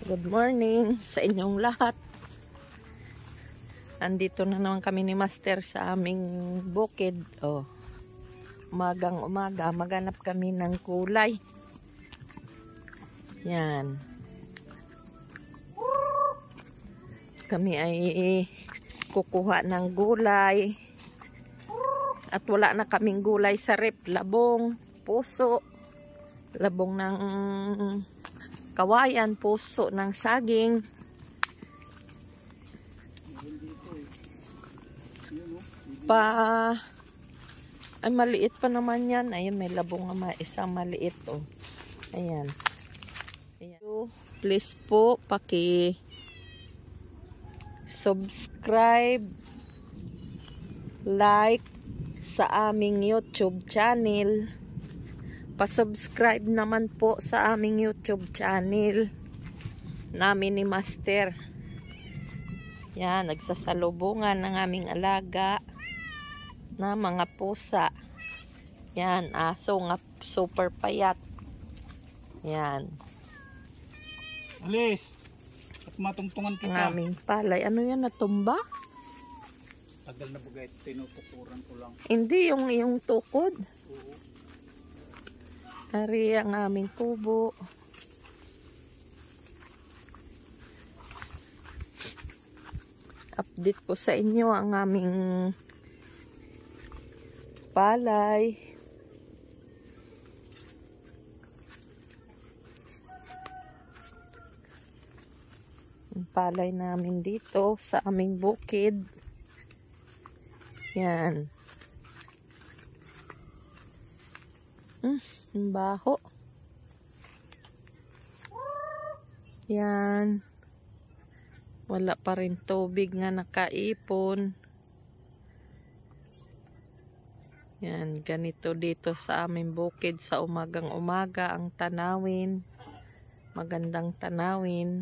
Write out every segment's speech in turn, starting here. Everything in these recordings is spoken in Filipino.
Good morning sa inyong lahat. Andito na naman kami ni Master sa aming bukid. Umagang umaga, maghanap kami ng kulay. Yan. Kami ay kukuha ng gulay. At wala na kaming gulay sa rep. Labong, puso, labong ng kawayan, puso ng saging. Ay maliit pa naman yan. Ayun, may labong nga isang maliit. Ayan. Please po, subscribe, like sa aming YouTube channel. Pa-subscribe naman po sa aming YouTube channel namin ni Master. Yan, nagsasalubungan ng aming alaga na mga pusa. Yan, aso nga super payat. Yan. Alis! At matungtungan kita. Ang aming palay. Ano yan, natumba? Tagal na bagay, tinutukuran ko lang. Hindi, yung tukod. Oo. Ari ang aming kubo. Update ko sa inyo ang aming palay. Ang palay namin dito sa aming bukid. Yan. Ang baho. Yan. Wala pa rin tubig nga nakaipon. Yan, ganito dito sa aming bukid sa umagang umaga ang tanawin. Magandang tanawin.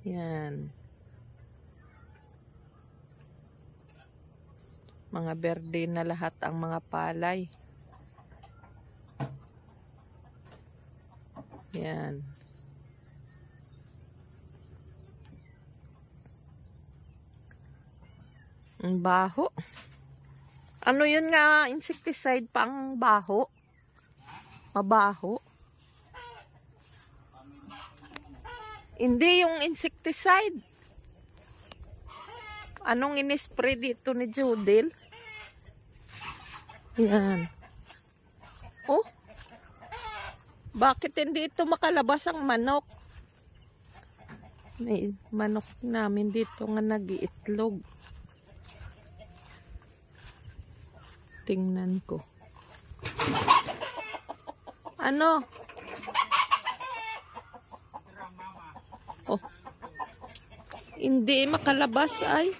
Yan. Mga berde na lahat ang mga palay. Yan. Ang baho. Ano yun nga, insecticide pa ang baho? Mabaho. Hindi yung insecticide. Anong inispray dito ni Judel? Yan. Oh. Bakit hindi ito makalabas ang manok? May manok namin dito nga nag-iitlog. Tingnan ko. Ano? Oh. Hindi makalabas ay.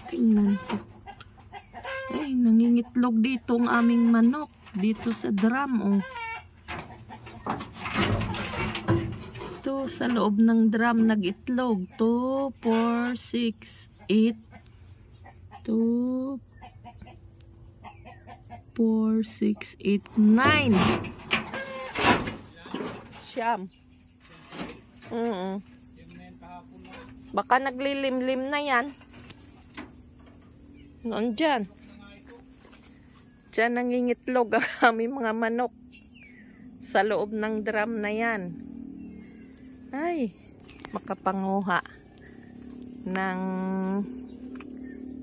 Tingnan ko. Ay, nangingitlog dito ang aming manok. Dito sa drum, Ito, sa loob ng drum nag-itlog. 2, 4, 6, 8. 2, 4, 6, 8, 9. Siyam. Baka naglilimlim na yan. Nandyan. Diyan nangingitlog ang aming mga manok. Sa loob ng drum na yan. Ay, makapanguha ng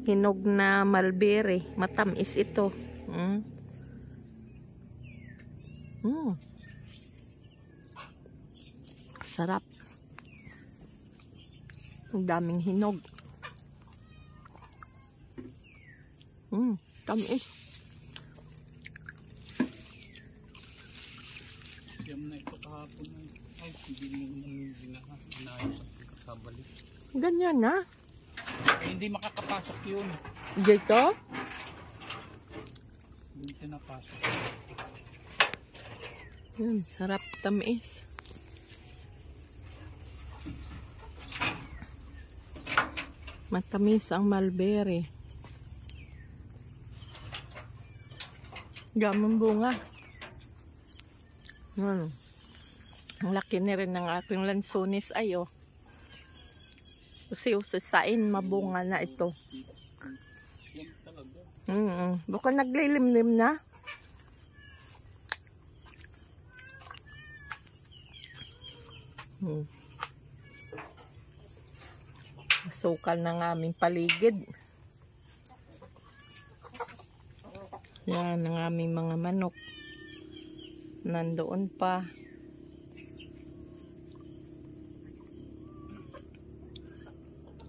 hinog na mulberry. Matamis ito. Sarap. Ang daming hinog. Tamis. Siyam na ito kahapon. Ay, hindi mo inayos ang pagkakabalik. Ganyan na. Hindi makakapasok yun. Dito? Hindi ka napasok. Sarap, tamis. Matamis ang mulberry. Daming bunga. Ang laki na rin ng ating lansones ay oh. Kasi usasain mabunga na ito. Yan talaga. Baka naglilimlim na. Masukal ng aming paligid. Yan ang aming mga manok. Nandoon pa.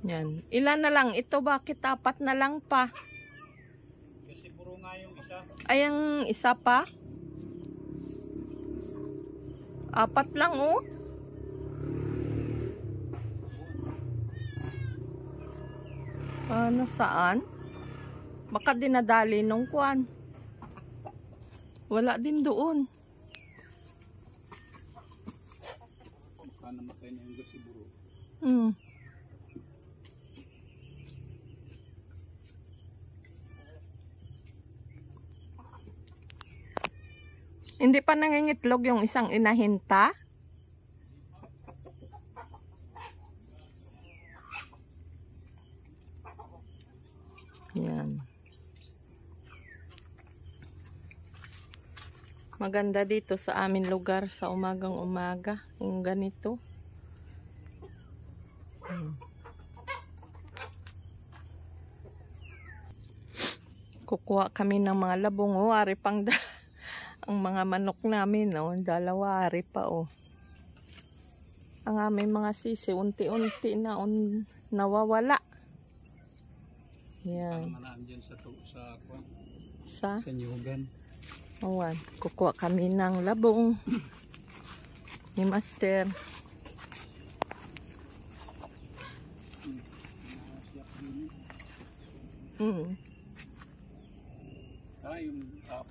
Yan. Ilan na lang ito? Bakit 4 na lang pa? Kasi puro nga yung isa. Ay, ang isa pa? 4 lang oh. Nasaan? Baka dinadali nung kwan. Wala din doon. Baka namatay na yung siguro. Hindi pa nangingitlog yung isang inahinta? Yan. Maganda dito sa amin lugar sa umagang umaga. Yung ganito. Kukuha kami ng mga labong. Oh, ari pang ang mga manok namin. Oh, 2 ari pa. Oh. Ang aming mga sisi unti-unti na nawawala. Yan. Sa Nyugan. Awan, kukuha kami ng labong ni Master.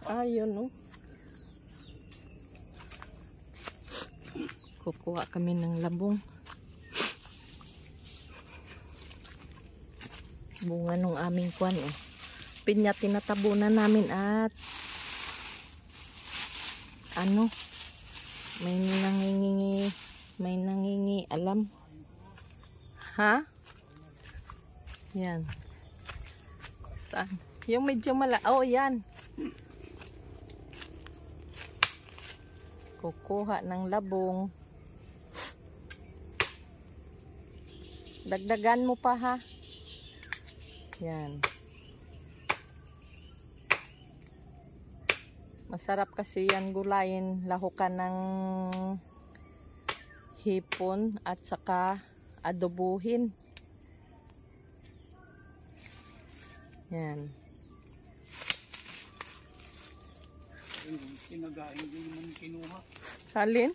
Ayun oh. Kukuha kami ng labong. Bunga nung aming kwan oh. Pinya tinatabunan namin at ano, may nangingi alam. Ha? Yan. Saan? Yung medyo oh yan. Kukuha ng labong. Dagdagan mo pa ha. Yan. Masarap kasi yan gulayin, lahukan ng hipon at saka adobuhin. Yan. Kinagain din naman kinuha. Salin?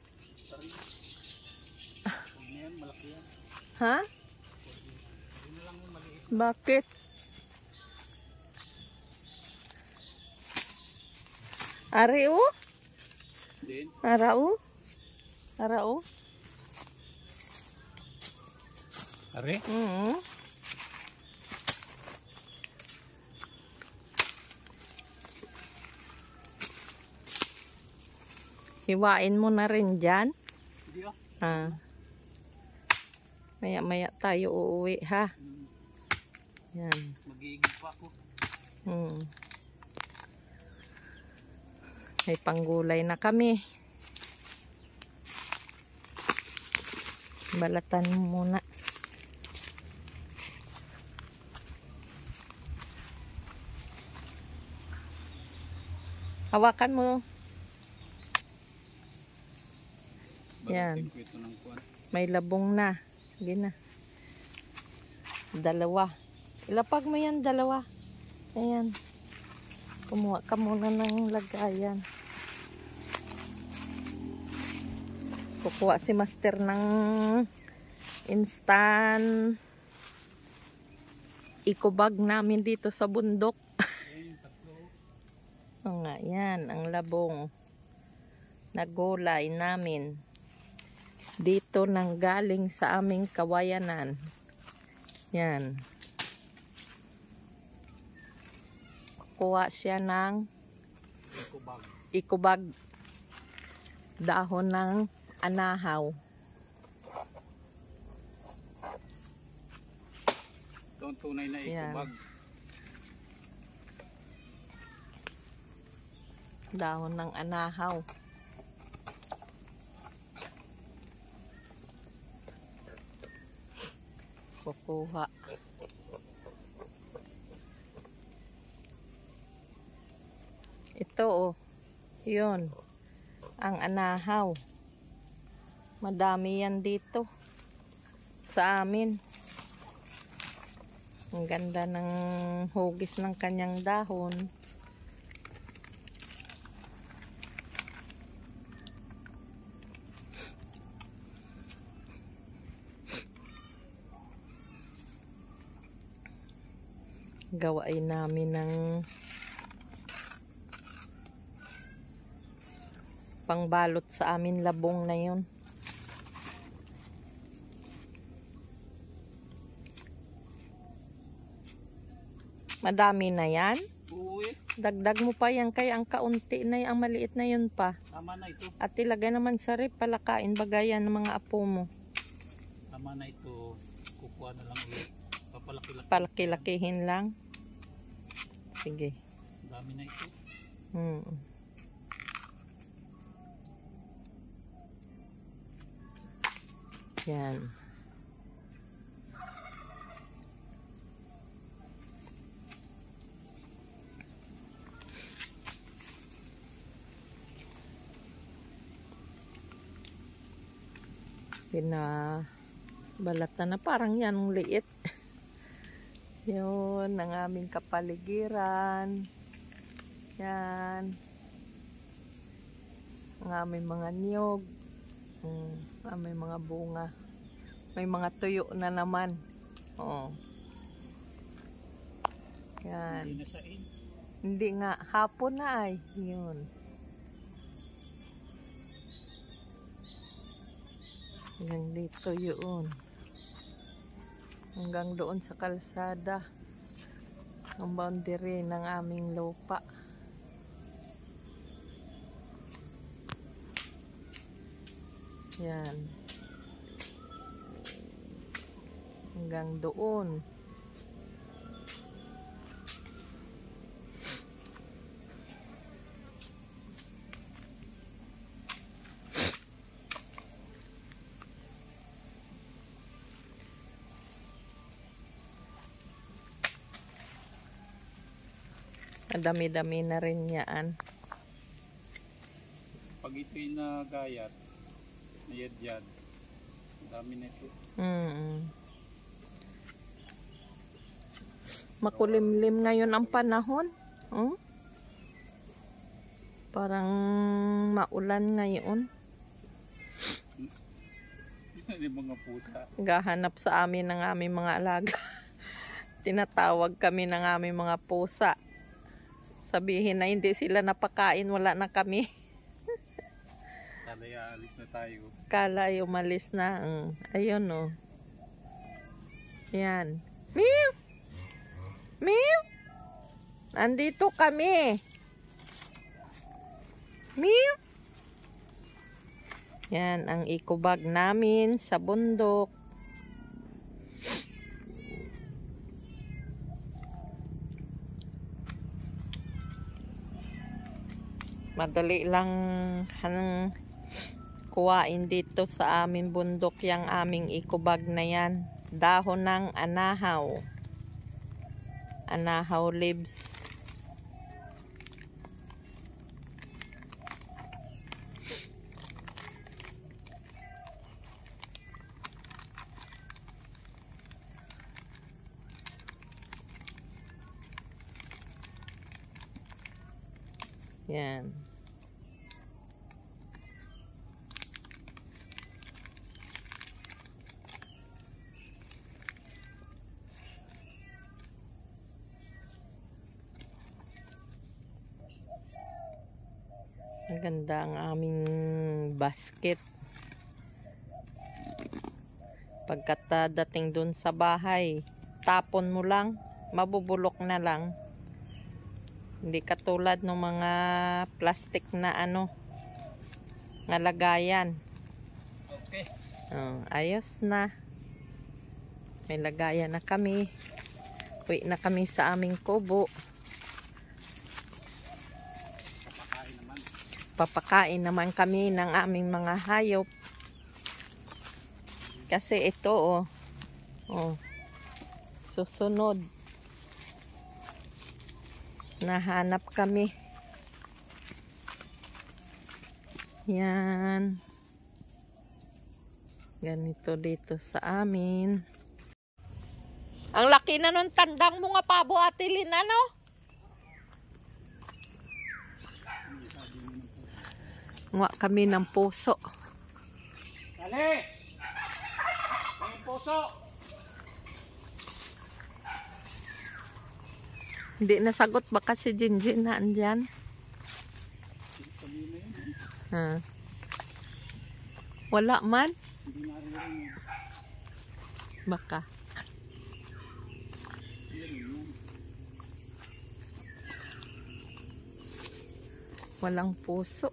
Yan, malaki yan. Ha? Bakit? Ari o? Din? Ara o? Ara o? Ari? Hiwain mo na rin dyan. Hindi Maya-maya tayo uuwi ha. Yan. Magiging pa ako. May panggulay na kami. Balatan mo muna. Hawakan mo. Yan. May labong na. Sige na. 2. Ilapag mo yan 2. Ayan. Kumuha ka muna ng lagayan. Kukuha si Master ng instant eco bag namin dito sa bundok. O nga, yan ang labong na gulay namin dito nang galing sa aming kawayanan. Yan. Kukuha siya ng Ikubag. Ikubag. Dahon ng anahaw. Ito ang tunay na Yan. ikubag. Dahon ng anahaw. Kukuha. Ito oh. Yun. Ang anahaw. Madami yan dito. Sa amin. Ang ganda ng hugis ng kanyang dahon. Gawain namin ng pangbalot sa amin labong na yun. Madami na yan. Uwi. Dagdag mo pa yan kaya ang kaunti na ang maliit na yun pa. Tama na ito. At ilagay naman sa rep, palakain bagayan ng mga apo mo. Tama na ito. Kukuha na lang ulit. Papalaki-laki. Palaki-lakihin lang. Sige. Dami na ito. Yan. Balatan na parang yan ang liit. Yun ang aming kapaligiran. Yan. Ang aming mga niyog. May mga bunga. May mga tuyo na naman. Oh. Yan. Hindi na sain. Hindi nga. Hapon na ay. Yun. Hanggang dito yun. Hanggang doon sa kalsada. Ang boundary ng aming lupa. Yan. Hanggang doon. Dami-dami na rin yan. Pag ito'y nagayat, nayadyad, dami na ito. Makulimlim ngayon ang panahon. Parang maulan ngayon. Yung mga pusa. Gahanap sa amin ng aming mga alaga. Tinatawag kami ng aming mga pusa. Sabihin na hindi sila napakain, wala na kami. Kala alis na tayo. Kala ay umalis na. Ayun oh. Yan. Meow! Meow! Andito kami. Meow! Yan ang ikubag namin sa bundok. Madali lang kuwain dito sa aming bundok yung aming ikubag na yan. Dahon ng anahaw. Anahaw leaves. Yan. Maganda ang aming basket. Pagkat dating dun sa bahay, tapon mo lang, mabubulok na lang. Hindi katulad ng mga plastic na ano, na lagayan. Okay. Oh, ayos na. May lagayan na kami. Uwi na kami sa aming kubo. Papakain naman. Papakain naman kami ng aming mga hayop. Kasi ito susunod. Nahanap kami. Yan. Ganito dito sa amin. Ang laki na nung tandang mo nga pabo, Ate Lynn, ano? Nga kami ng puso. Dali! Ang puso! Hindi nasagot baka si Jinjin na andyan. Ha. Wala man? Hindi narinig. Baka. Walang puso.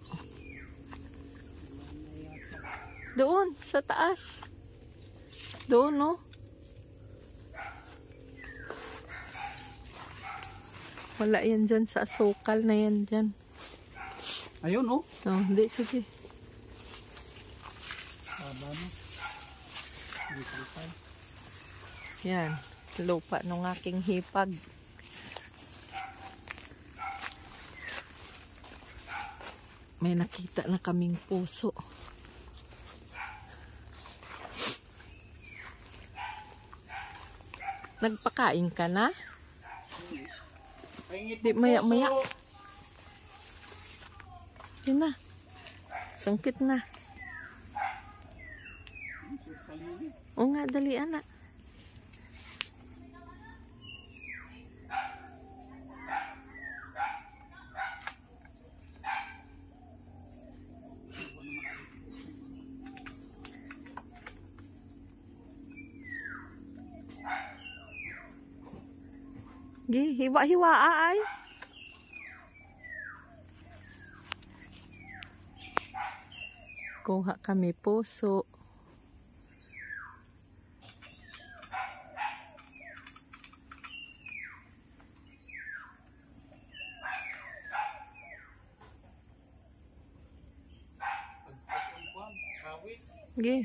Doon, sa taas. Doon, no? Wala yan dyan sa asukal na yan dyan. Ayun, oh. Oh, hindi, sige. Haba na. Yan, lupa ng aking hipag. May nakita na kaming puso. Nagpakain ka na? Di maya-maya. Yun na. Sungkit na. O nga, dali anak. Gi, hiwa-hiwa ay. Kuha kami puso. Gi.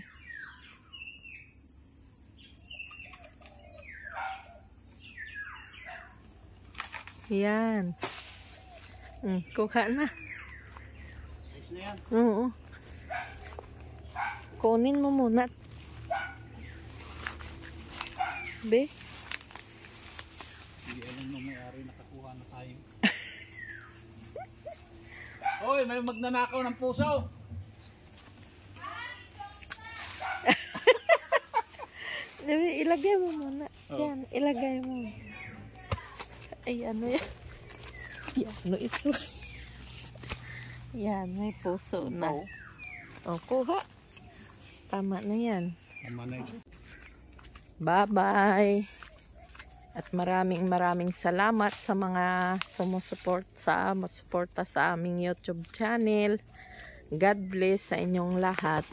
Yan. Kuha na. Ayos na yan. Oo. Kunin mo muna. Be. Hindi alam nung may-ari, nakakuha na tayo. Hoy, may magnanakaw ng puso. Ilagay mo muna. Oh. Yan, ilagay mo. Ay, ano yan? Yan, ano ito? Yan, may puso na. O, kuha. Tama na yan. Tama na ito. Bye-bye. At maraming salamat sa mga sumusuporta sa aming YouTube channel. God bless sa inyong lahat.